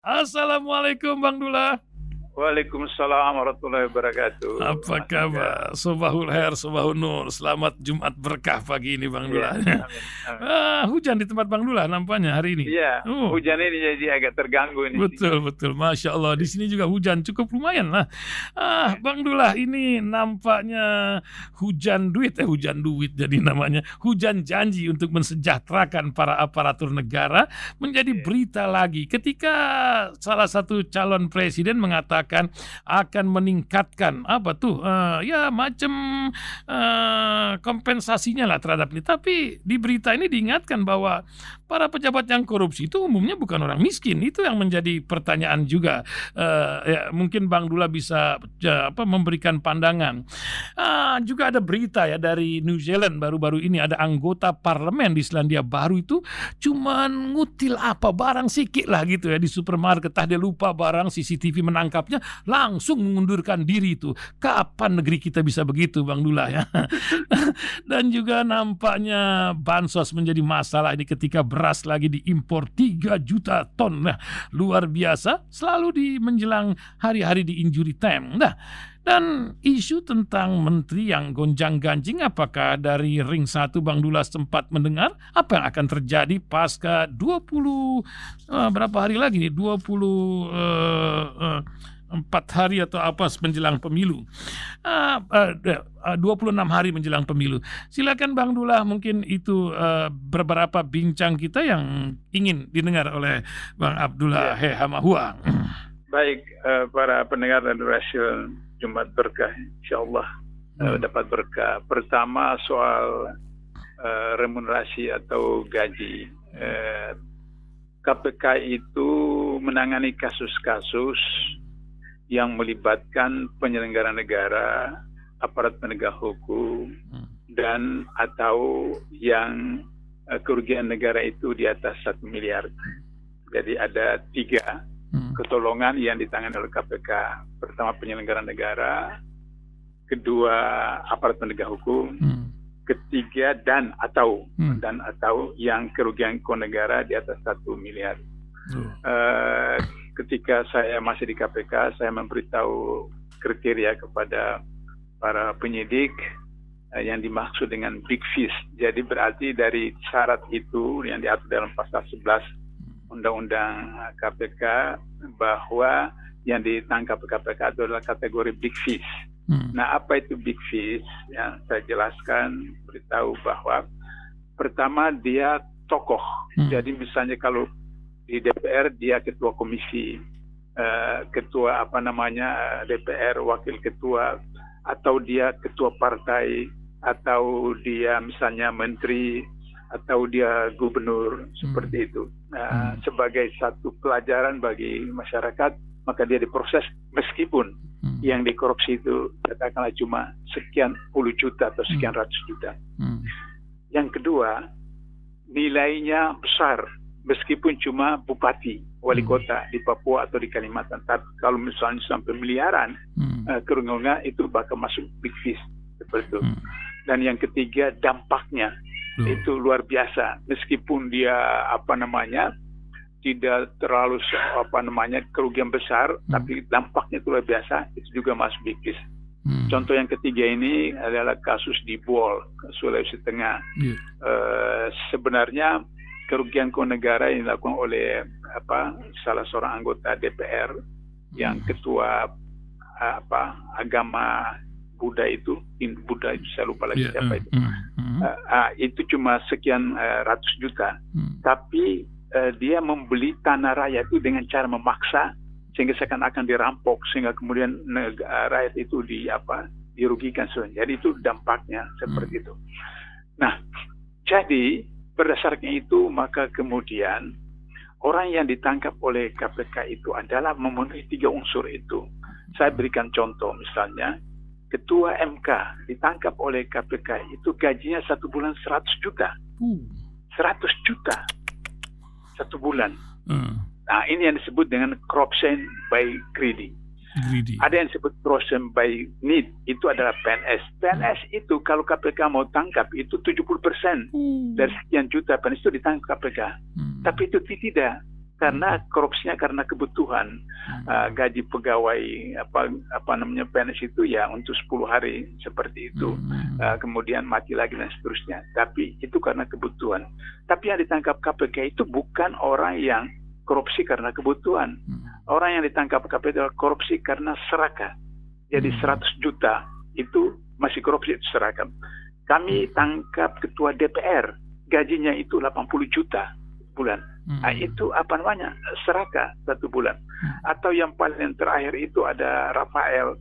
Assalamualaikum Bang Dullah. Waalaikumsalam warahmatullahi wabarakatuh. Apa kabar? Sobahul khair, sobahul nur. Selamat Jumat berkah pagi ini Bang Dullah. Amin, amin. Hujan di tempat Bang Dullah nampaknya hari ini. Iya, hujan ini jadi agak terganggu ini. Betul. Masya Allah. Di sini juga hujan cukup lumayan lah. Bang Dullah, ini nampaknya hujan duit jadi namanya. Hujan janji untuk mensejahterakan para aparatur negara menjadi berita lagi ketika salah satu calon presiden mengatakan akan meningkatkan kompensasinya lah terhadap ini. Tapi di berita ini diingatkan bahwa para pejabat yang korupsi itu umumnya bukan orang miskin. Itu yang menjadi pertanyaan juga. Mungkin Bang Dullah bisa memberikan pandangan. Juga ada berita ya dari New Zealand baru-baru ini, ada anggota parlemen di Selandia Baru itu cuman ngutil barang sikit lah gitu ya di supermarket, dia lupa barang, CCTV menangkapnya, langsung mengundurkan diri itu. Kapan negeri kita bisa begitu Bang Dullah ya? Dan juga nampaknya bansos menjadi masalah ini ketika beras lagi diimpor 3 juta ton. Nah, luar biasa, selalu di menjelang hari-hari di injury time. Nah, dan isu tentang menteri yang gonjang-ganjing, apakah dari ring 1 Bang Dullah sempat mendengar apa yang akan terjadi pasca 4 hari atau apa menjelang pemilu, 26 hari menjelang pemilu. Silakan Bang Dullah, mungkin itu beberapa bincang kita yang ingin didengar oleh Bang Abdullah Hamahuang. Baik, para pendengar dan rasul Jumat berkah, insyaallah dapat berkah. Pertama soal remunerasi atau gaji. KPK itu menangani kasus-kasus yang melibatkan penyelenggara negara, aparat penegak hukum, dan atau yang kerugian negara itu di atas 1 miliar. Jadi ada 3 ketolongan yang ditangani oleh KPK. Pertama penyelenggara negara, kedua aparat penegak hukum, ketiga dan atau yang kerugian negara di atas 1 miliar. Ketika saya masih di KPK, saya memberitahu kriteria kepada para penyidik yang dimaksud dengan big fish. Jadi berarti dari syarat itu yang diatur dalam pasal 11 Undang-Undang KPK bahwa yang ditangkap KPK itu adalah kategori big fish. Nah, apa itu big fish? Yang saya jelaskan, beritahu bahwa pertama dia tokoh. Jadi misalnya kalau di DPR dia ketua komisi, ketua DPR, wakil ketua, atau dia ketua partai, atau dia misalnya menteri, atau dia gubernur, seperti itu. Sebagai satu pelajaran bagi masyarakat, maka dia diproses meskipun yang dikorupsi itu katakanlah cuma sekian puluh juta atau sekian ratus juta. Yang kedua, nilainya besar meskipun cuma bupati, wali kota di Papua atau di Kalimantan. Tapi kalau misalnya sampai miliaran, kerugiannya itu bakal masuk big fish, seperti itu. Dan yang ketiga, dampaknya itu luar biasa. Meskipun dia tidak terlalu kerugian besar, tapi dampaknya itu luar biasa, itu juga masuk big fish. Contoh yang ketiga ini adalah kasus di Bol, Sulawesi Tengah. Sebenarnya kerugian negara yang dilakukan oleh salah seorang anggota DPR yang ketua agama Buddha itu saya lupa lagi siapa itu. Itu cuma sekian ratus juta. Tapi dia membeli tanah rakyat itu dengan cara memaksa sehingga seakan-akan dirampok, sehingga kemudian rakyat itu dirugikan. Jadi itu dampaknya seperti itu. Nah, jadi berdasarkan itu maka kemudian orang yang ditangkap oleh KPK itu adalah memenuhi 3 unsur itu. Saya berikan contoh, misalnya Ketua MK ditangkap oleh KPK itu gajinya 1 bulan 100 juta. 100 juta 1 bulan. Nah, ini yang disebut dengan corruption by greedy. Ada yang disebut corruption by need, itu adalah PNS. PNS itu kalau KPK mau tangkap itu 70% dari sekian juta PNS itu ditangkap KPK. Tapi itu tidak. karena korupsinya karena kebutuhan. Gaji pegawai PNS itu ya untuk 10 hari seperti itu, kemudian mati lagi dan seterusnya. Tapi itu karena kebutuhan. Tapi yang ditangkap KPK itu bukan orang yang korupsi karena kebutuhan. Orang yang ditangkap KPK adalah korupsi karena serakah. Jadi 100 juta itu masih korupsi, itu serakah. Kami tangkap ketua DPR, gajinya itu 80 juta bulan. Itu serakah 1 bulan. Atau yang paling terakhir itu ada Rafael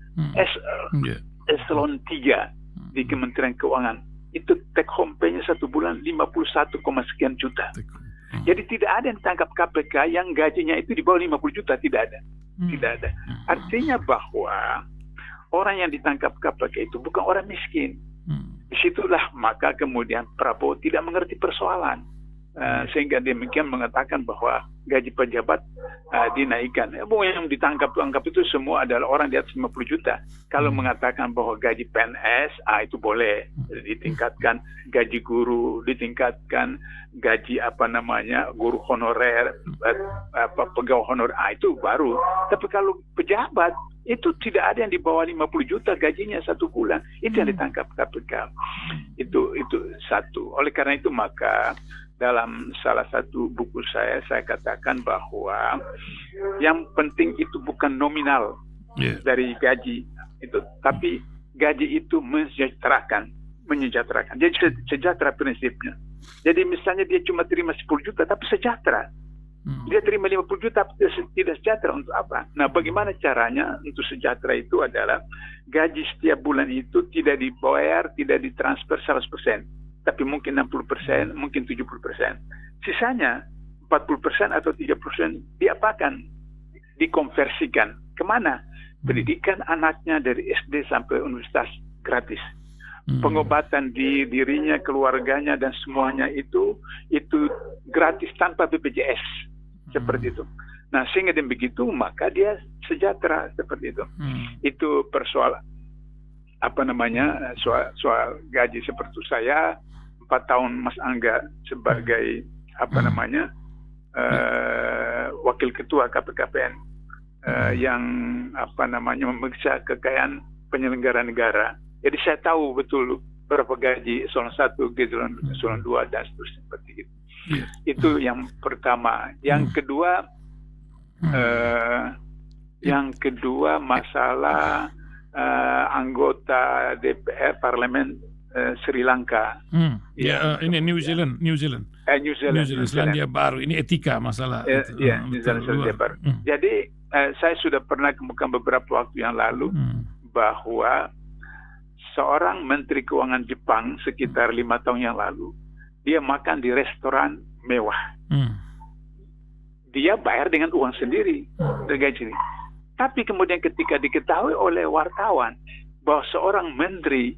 eselon 3 di Kementerian Keuangan. Itu take home pay-nya 1 bulan 51, sekian juta. Jadi tidak ada yang ditangkap KPK yang gajinya itu di bawah 50 juta, tidak ada. Tidak ada. Artinya bahwa orang yang ditangkap KPK itu bukan orang miskin. Disitulah maka kemudian Prabowo tidak mengerti persoalan. Sehingga demikian mengatakan bahwa gaji pejabat dinaikkan. Yang ditangkap itu semua adalah orang di atas 50 juta. Kalau mengatakan bahwa gaji PNS, itu boleh ditingkatkan, gaji guru ditingkatkan, gaji guru honorer, pegawai honorer, itu baru. Tapi kalau pejabat itu tidak ada yang di bawah 50 juta gajinya 1 bulan. Itu yang ditangkap KPK. Itu satu. Oleh karena itu maka dalam salah satu buku saya katakan bahwa yang penting itu bukan nominal dari gaji itu, tapi gaji itu menyejahterakan. Jadi sejahtera prinsipnya. Jadi misalnya dia cuma terima 10 juta tapi sejahtera. Dia terima 50 juta tapi tidak sejahtera, untuk apa? Nah, bagaimana caranya untuk sejahtera itu adalah gaji setiap bulan itu tidak dibayar, tidak ditransfer 100%. Tapi mungkin 60%, mungkin 70%. Sisanya 40% atau 30% diapakan? Dikonversikan. Kemana? Pendidikan anaknya dari SD sampai universitas gratis. Pengobatan di dirinya, keluarganya dan semuanya itu gratis tanpa BPJS. Seperti itu. Nah, sehingga begitu maka dia sejahtera seperti itu. Itu persoalan soal gaji seperti saya 4 tahun Mas Angga sebagai wakil ketua KPKPN yang memeriksa kekayaan penyelenggara negara. Jadi saya tahu betul berapa gaji eselon 1, eselon 2 dan seterusnya seperti itu. Itu yang pertama. Yang kedua masalah anggota DPR Parlemen Sri Lanka. Ini New Zealand. New Zealand, Selandia Baru. Ini etika masalah. New Zealand, Selandia Baru. Jadi saya sudah pernah kemukakan beberapa waktu yang lalu bahwa seorang Menteri Keuangan Jepang sekitar 5 tahun yang lalu, dia makan di restoran mewah. Dia bayar dengan uang sendiri, gaji. Tapi kemudian ketika diketahui oleh wartawan bahwa seorang menteri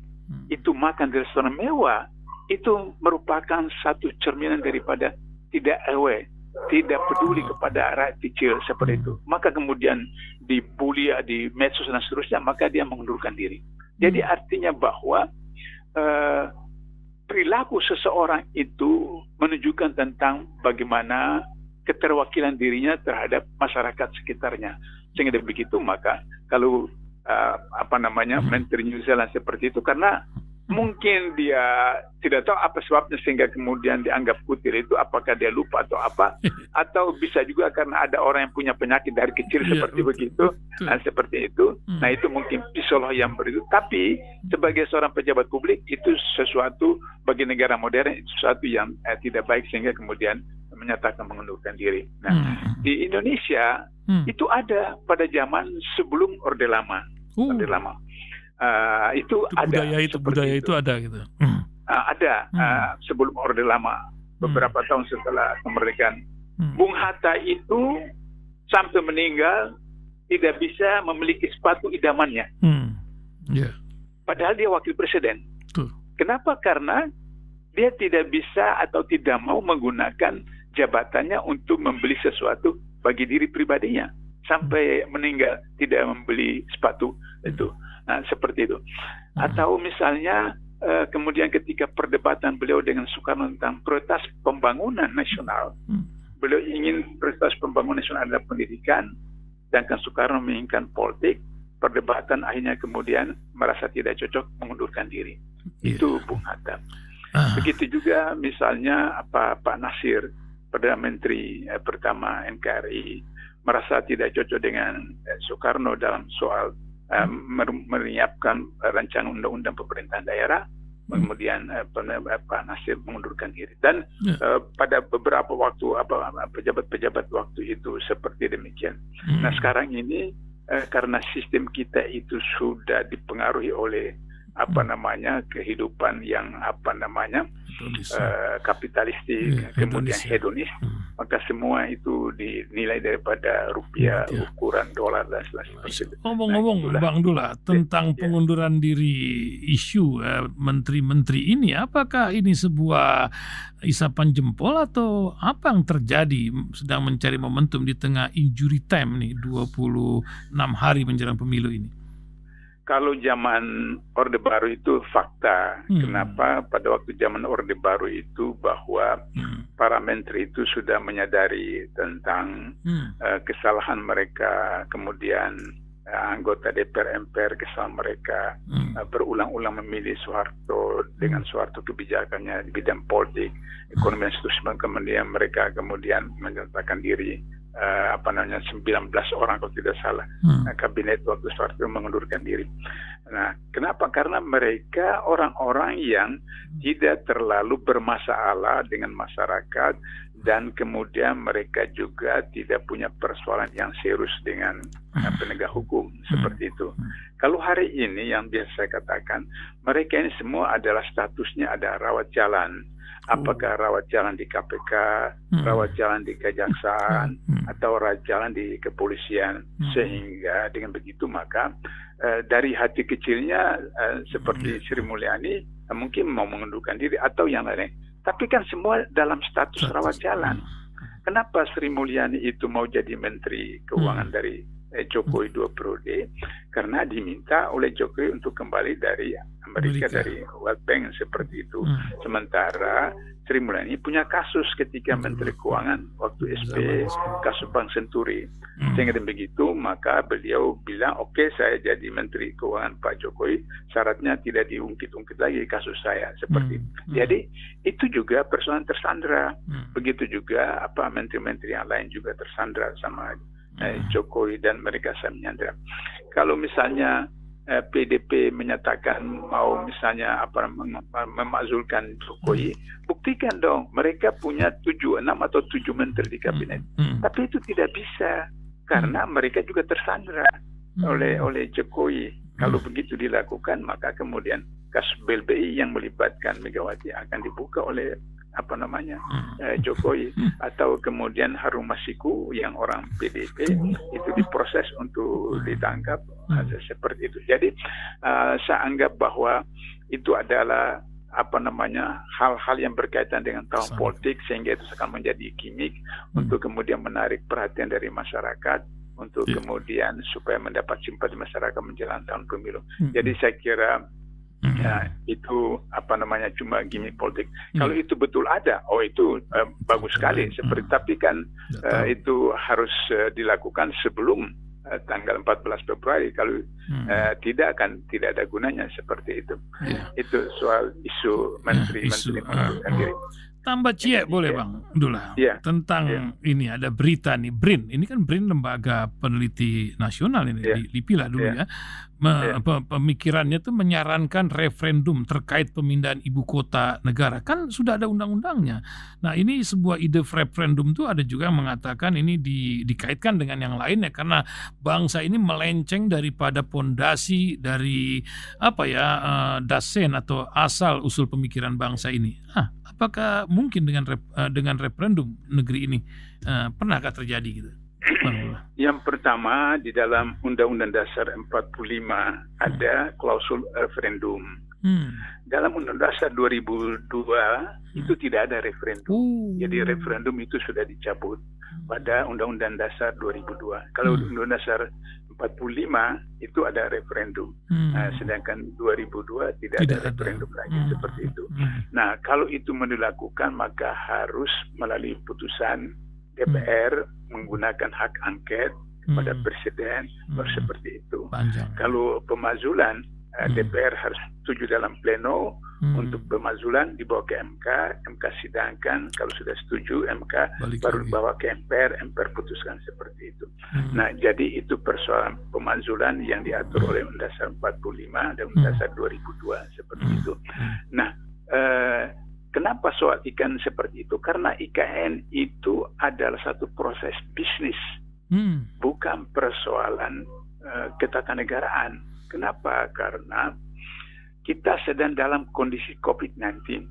itu makan di restoran mewah, itu merupakan satu cerminan daripada tidak peduli kepada rakyat kecil seperti itu. Maka kemudian dibully di medsos dan seterusnya, maka dia mengundurkan diri. Jadi artinya bahwa perilaku seseorang itu menunjukkan tentang bagaimana keterwakilan dirinya terhadap masyarakat sekitarnya. Sehingga begitu maka kalau Menteri New Zealand seperti itu, karena mungkin dia tidak tahu apa sebabnya sehingga kemudian dianggap kutil itu, apakah dia lupa atau apa, atau bisa juga karena ada orang yang punya penyakit dari kecil seperti begitu, seperti itu. Nah, itu mungkin psikologi yang begitu. Tapi sebagai seorang pejabat publik itu sesuatu bagi negara modern, sesuatu yang tidak baik sehingga kemudian menyatakan mengundurkan diri. Nah, di Indonesia itu ada pada zaman sebelum Orde Lama. Orde Lama. Itu ada budaya itu ada gitu. Ada sebelum Orde Lama, beberapa tahun setelah kemerdekaan. Bung Hatta itu sampai meninggal tidak bisa memiliki sepatu idamannya. Padahal dia wakil presiden. Kenapa? Karena dia tidak bisa atau tidak mau menggunakan jabatannya untuk membeli sesuatu bagi diri pribadinya. Sampai meninggal tidak membeli sepatu itu. Nah, seperti itu. Atau misalnya kemudian ketika perdebatan beliau dengan Soekarno tentang prioritas pembangunan nasional, beliau ingin prioritas pembangunan nasional adalah pendidikan, sedangkan Soekarno menginginkan politik. Perdebatan akhirnya kemudian merasa tidak cocok mengundurkan diri. Itu Bung Hatta. Begitu juga misalnya Pak Nasir, Perdana Menteri pertama NKRI, merasa tidak cocok dengan Soekarno dalam soal menyiapkan rancangan undang-undang pemerintahan daerah. Kemudian Pak Nasir mengundurkan diri dan pada beberapa waktu pejabat-pejabat waktu itu seperti demikian. Nah sekarang ini karena sistem kita itu sudah dipengaruhi oleh kehidupan yang kapitalistik, kemudian hedonis, maka semua itu dinilai daripada rupiah, ukuran dolar dan sebagainya. Ngomong-ngomong Bang Dula tentang pengunduran diri isu menteri-menteri ini, apakah ini sebuah isapan jempol atau apa yang terjadi sedang mencari momentum di tengah injury time nih 26 hari menjelang pemilu ini? Kalau zaman Orde Baru itu fakta. Kenapa pada waktu zaman Orde Baru itu bahwa para menteri itu sudah menyadari tentang kesalahan mereka, kemudian anggota DPR MPR kesalahan mereka, berulang-ulang memilih Soeharto dengan Soeharto kebijakannya di bidang politik, ekonomi dan seterusnya, kemudian mereka kemudian menyatakan diri 19 orang kalau tidak salah kabinet waktu Soeharto mengundurkan diri. Nah, kenapa? Karena mereka orang-orang yang tidak terlalu bermasalah dengan masyarakat dan kemudian mereka juga tidak punya persoalan yang serius dengan penegak hukum seperti itu. Kalau hari ini yang biasa saya katakan, mereka ini semua adalah statusnya ada rawat jalan. Apakah rawat jalan di KPK, rawat jalan di Kejaksaan, atau rawat jalan di kepolisian. Sehingga dengan begitu maka dari hati kecilnya seperti Sri Mulyani mungkin mau mengundurkan diri atau yang lain. Tapi kan semua dalam status rawat jalan. Kenapa Sri Mulyani itu mau jadi Menteri Keuangan dari Jokowi 2 periode? Karena diminta oleh Jokowi untuk kembali dari Amerika. Dari World Bank seperti itu. Sementara Sri Mulyani punya kasus ketika Menteri Keuangan waktu SP, kasus Bank Senturi. Sehingga begitu maka beliau bilang, oke, saya jadi Menteri Keuangan Pak Jokowi, syaratnya tidak diungkit-ungkit lagi kasus saya seperti itu. Jadi itu juga persoalan tersandra. Begitu juga menteri-menteri yang lain juga tersandra sama Jokowi dan mereka saya menyandra. Kalau misalnya PDP menyatakan mau misalnya memakzulkan Jokowi, buktikan dong mereka punya 6 atau 7 menteri di kabinet. Tapi itu tidak bisa karena mereka juga tersandra oleh Jokowi. Kalau begitu dilakukan maka kemudian kasus BLBI yang melibatkan Megawati akan dibuka oleh Jokowi, atau kemudian Harun Masiku yang orang PDP itu diproses untuk ditangkap seperti itu. Jadi saya anggap bahwa itu adalah hal-hal yang berkaitan dengan tahun politik sehingga itu akan menjadi gimmick untuk kemudian menarik perhatian dari masyarakat untuk kemudian supaya mendapat simpati masyarakat menjelang tahun pemilu. Jadi saya kira itu cuma gimmick politik. Kalau itu betul ada, itu bagus sekali. Tapi kan itu harus dilakukan sebelum tanggal 14 Februari. Kalau tidak ada gunanya seperti itu. Itu soal isu menteri-menteri mengundurkan diri. Tambah cie boleh Bang Dula tentang ini ada berita nih BRIN. Ini kan BRIN lembaga peneliti nasional ini dipilih dulu pemikirannya tuh menyarankan referendum terkait pemindahan ibu kota negara. Kan sudah ada undang-undangnya. Nah ini sebuah ide referendum tuh ada juga yang mengatakan ini dikaitkan dengan yang lainnya karena bangsa ini melenceng daripada pondasi dari dasen atau asal usul pemikiran bangsa ini. Apakah mungkin dengan referendum negeri ini pernahkah terjadi gitu? Yang pertama di dalam Undang-Undang Dasar 45 ada klausul referendum. Dalam Undang-Undang Dasar 2002 itu tidak ada referendum. Jadi referendum itu sudah dicabut pada Undang-Undang Dasar 2002. Kalau Undang-Undang Dasar 45 itu ada referendum. Sedangkan 2002 tidak ada referendum lagi seperti itu. Nah, kalau itu mau dilakukan maka harus melalui putusan DPR menggunakan hak angket pada presiden, seperti itu. Panjang. Kalau pemazulan, DPR harus setuju dalam pleno untuk pemazulan, dibawa ke MK, MK sidangkan, kalau sudah setuju MK baru bawa ke MPR, MPR putuskan seperti itu. Nah, jadi itu persoalan pemazulan yang diatur oleh Undang-Undang 45 dan Undang-Undang 2002 seperti itu. Nah, kenapa soal IKN seperti itu? Karena IKN itu adalah satu proses bisnis, bukan persoalan ketatanegaraan. Kenapa? Karena kita sedang dalam kondisi COVID-19.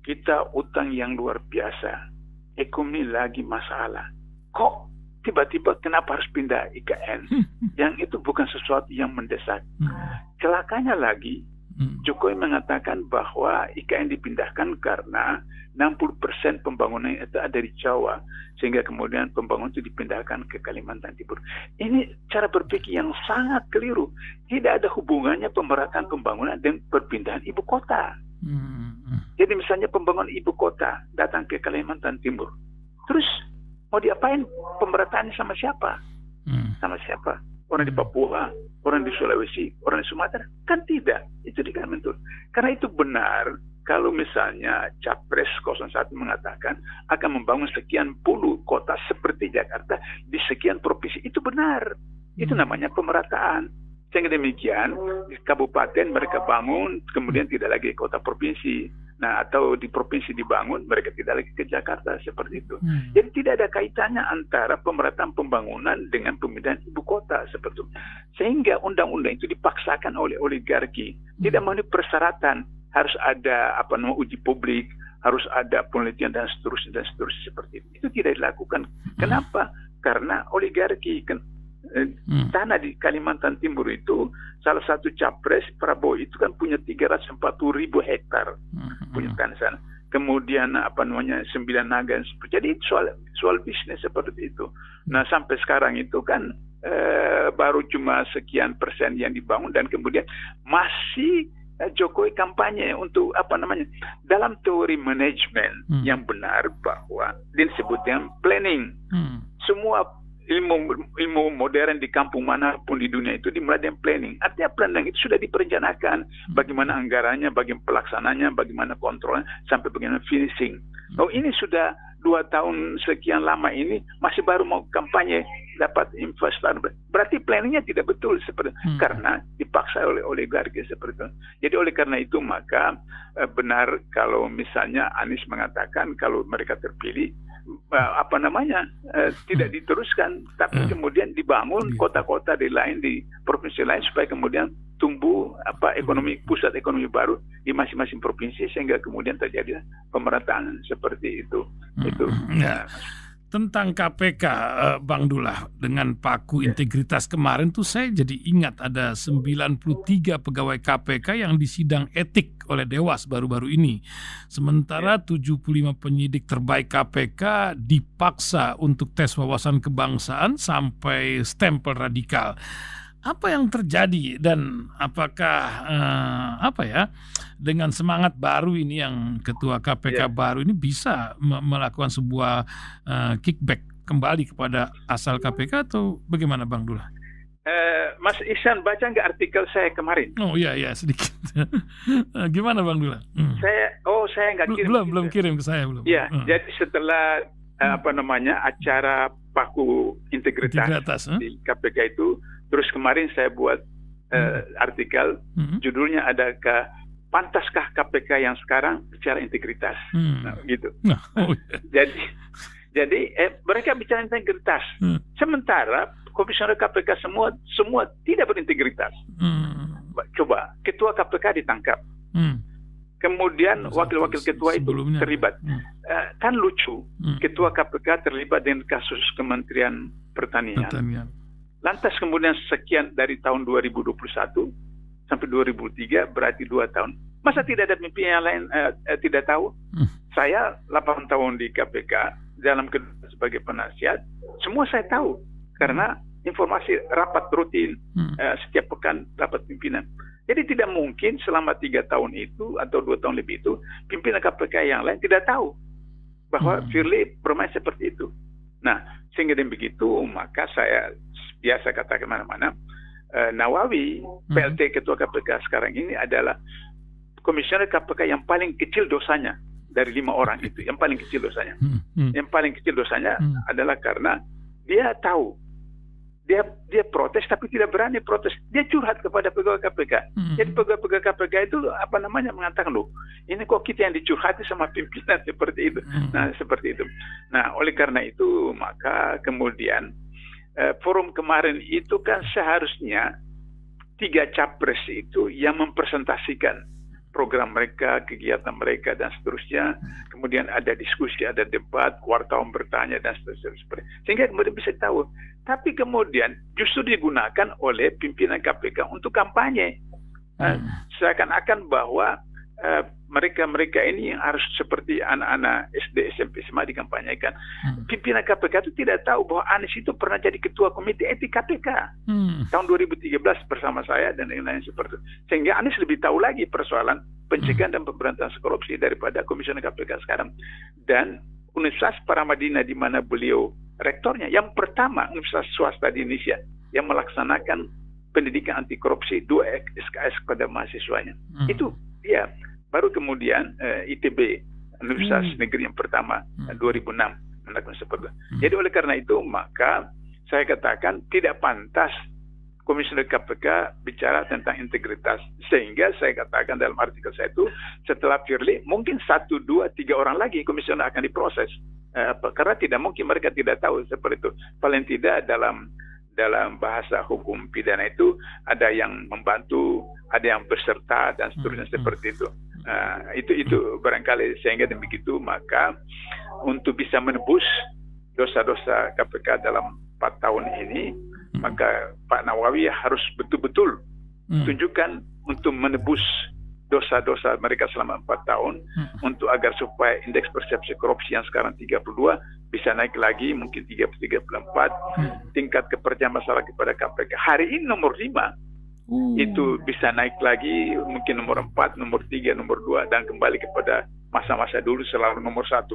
Kita utang yang luar biasa. Ekonomi lagi masalah. Kok tiba-tiba kenapa harus pindah IKN? Yang itu bukan sesuatu yang mendesak. Celakanya lagi, Jokowi mengatakan bahwa IKN dipindahkan karena 60% pembangunan itu ada di Jawa, sehingga kemudian pembangunan itu dipindahkan ke Kalimantan Timur. Ini cara berpikir yang sangat keliru. Tidak ada hubungannya pemerataan pembangunan dengan perpindahan ibu kota. Jadi misalnya pembangunan ibu kota datang ke Kalimantan Timur, terus mau diapain pemerataannya sama siapa? Sama siapa? Orang di Papua, orang di Sulawesi, orang di Sumatera? Kan tidak. Itu di Kalimantan. Karena itu benar kalau misalnya Capres 01 mengatakan akan membangun sekian puluh kota seperti Jakarta di sekian provinsi. Itu benar. Itu namanya pemerataan. Sehingga demikian, di kabupaten mereka bangun, kemudian tidak lagi kota provinsi. Nah, atau di provinsi dibangun, mereka tidak lagi ke Jakarta, seperti itu. Jadi tidak ada kaitannya antara pemerataan pembangunan dengan pemindahan ibu kota, seperti itu. Sehingga undang-undang itu dipaksakan oleh oligarki. Tidak memenuhi persyaratan, harus ada uji publik, harus ada penelitian dan seterusnya seperti itu. Itu tidak dilakukan. Kenapa? Karena oligarki. Tanah di Kalimantan Timur itu salah satu capres Prabowo itu kan punya 340.000 hektar punya tanah sana. Kemudian 9 naga. Jadi soal bisnis seperti itu. Nah, sampai sekarang itu kan baru cuma sekian persen yang dibangun, dan kemudian masih Jokowi kampanye untuk dalam teori manajemen yang benar bahwa disebutnya planning. Semua ilmu modern di kampung manapun di dunia itu dimulai dengan planning. Artinya planning itu sudah diperencanakan, bagaimana anggarannya, bagaimana pelaksananya, bagaimana kontrolnya, sampai bagaimana finishing. Oh, ini sudah 2 tahun sekian lama ini masih baru mau kampanye dapat investasi. Berarti planningnya tidak betul seperti karena dipaksa oleh oligarki seperti itu. Jadi oleh karena itu maka benar kalau misalnya Anies mengatakan kalau mereka terpilih tidak diteruskan, tapi kemudian dibangun kota-kota di provinsi lain supaya kemudian tumbuh pusat ekonomi baru di masing-masing provinsi, sehingga kemudian terjadi pemerataan seperti itu. Ya. Tentang KPK, Bang Dullah, dengan paku integritas kemarin tuh saya jadi ingat ada 93 pegawai KPK yang disidang etik oleh Dewas baru-baru ini. Sementara 75 penyidik terbaik KPK dipaksa untuk tes wawasan kebangsaan sampai stempel radikal. Apa yang terjadi dan apakah dengan semangat baru ini yang ketua KPK baru ini bisa melakukan sebuah kickback kembali kepada asal KPK atau bagaimana, Bang Dullah? Mas Ihsan, baca nggak artikel saya kemarin? Oh iya sedikit. Gimana, Bang Dullah? Saya nggak kirim. Belum kirim ke saya belum. Iya, jadi setelah acara paku integritas di KPK itu, terus kemarin saya buat artikel, judulnya adakah pantaskah KPK yang sekarang bicara integritas? Nah, gitu. Jadi mereka bicara integritas, sementara komisioner KPK semua tidak berintegritas. Coba ketua KPK ditangkap, kemudian wakil-wakil ketua itu terlibat. Kan lucu, ketua KPK terlibat dengan kasus Kementerian Pertanian. Lantas kemudian sekian dari tahun 2021 sampai 2003 berarti 2 tahun. Masa tidak ada pimpinan yang lain tidak tahu? Saya 8 tahun di KPK, dalam sebagai penasihat, semua saya tahu. Karena informasi rapat rutin, setiap pekan rapat pimpinan. Jadi tidak mungkin selama 3 tahun itu atau 2 tahun lebih itu, pimpinan KPK yang lain tidak tahu bahwa Firly bermain seperti itu. Nah, sehingga dengan begitu maka saya biasa katakan mana-mana, Nawawi, PLT Ketua KPK sekarang ini adalah komisioner KPK yang paling kecil dosanya dari 5 orang itu, yang paling kecil dosanya. Yang paling kecil dosanya adalah karena dia tahu, dia protes tapi tidak berani protes. Dia curhat kepada pegawai KPK. Jadi pegawai KPK itu mengatakan, loh, ini kok kita yang dicurhati sama pimpinan seperti itu. Nah, seperti itu. Nah, oleh karena itu maka kemudian forum kemarin itu kan seharusnya 3 capres itu yang mempresentasikan program mereka, kegiatan mereka, dan seterusnya. Kemudian ada diskusi, ada debat, wartawan bertanya, dan seterusnya. Sehingga kemudian bisa tahu. Tapi kemudian justru digunakan oleh pimpinan KPK untuk kampanye. Seakan-akan bahwa mereka-mereka ini yang harus seperti anak-anak SD, SMP, SMA dikampanyekan. Pimpinan KPK itu tidak tahu bahwa Anies itu pernah jadi ketua komite etik KPK tahun 2013 bersama saya dan lain-lain seperti itu. Sehingga Anies lebih tahu lagi persoalan pencegahan dan pemberantasan korupsi daripada komisioner KPK sekarang. Dan Universitas Paramadina di mana beliau rektornya, yang pertama universitas swasta di Indonesia yang melaksanakan pendidikan anti korupsi 2 SKS kepada mahasiswanya. Itu dia. Baru kemudian ITB, Universitas Negeri yang pertama 2006 melakukan seperti itu. Jadi oleh karena itu maka saya katakan tidak pantas komisioner KPK bicara tentang integritas. Sehingga saya katakan dalam artikel saya itu, setelah Firly mungkin 1, 2, 3 orang lagi komisioner akan diproses. Karena tidak mungkin mereka tidak tahu seperti itu. Paling tidak dalam bahasa hukum pidana itu ada yang membantu, ada yang berserta, dan seterusnya seperti itu. Itu barangkali sehingga begitu maka untuk bisa menebus dosa-dosa KPK dalam 4 tahun ini, maka Pak Nawawi harus betul-betul tunjukkan untuk menebus dosa-dosa mereka selama 4 tahun untuk agar supaya indeks persepsi korupsi yang sekarang 32 bisa naik lagi mungkin 34, tingkat kepercayaan masyarakat kepada KPK hari ini nomor 5 itu bisa naik lagi mungkin nomor 4, nomor 3, nomor 2 dan kembali kepada masa-masa dulu selalu nomor 1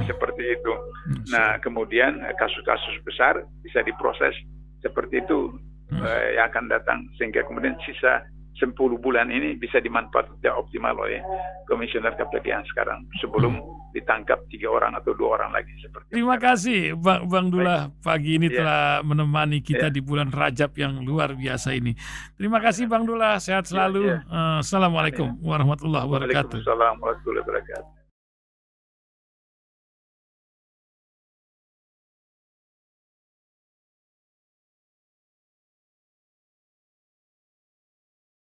seperti itu. Nah, kemudian kasus-kasus besar bisa diproses seperti itu yang akan datang, sehingga kemudian sisa 10 bulan ini bisa dimanfaatkan optimal oleh komisioner KPK yang sekarang sebelum ditangkap 3 orang atau 2 orang lagi seperti. Terima kasih Bang Dullah pagi ini telah menemani kita di bulan Rajab yang luar biasa ini. Terima kasih Bang Dullah, sehat selalu. Assalamualaikum warahmatullahi wabarakatuh. Waalaikumsalam warahmatullahi wabarakatuh.